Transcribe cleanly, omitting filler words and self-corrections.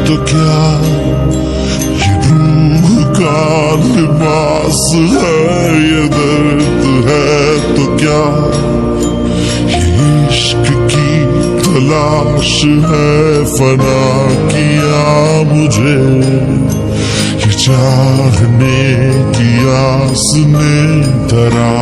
तो क्या ये रूह का लिबास है, ये दर्द है तो क्या ये इश्क की तलाश है। फना किया मुझे ये चाहने की आस ने धरा।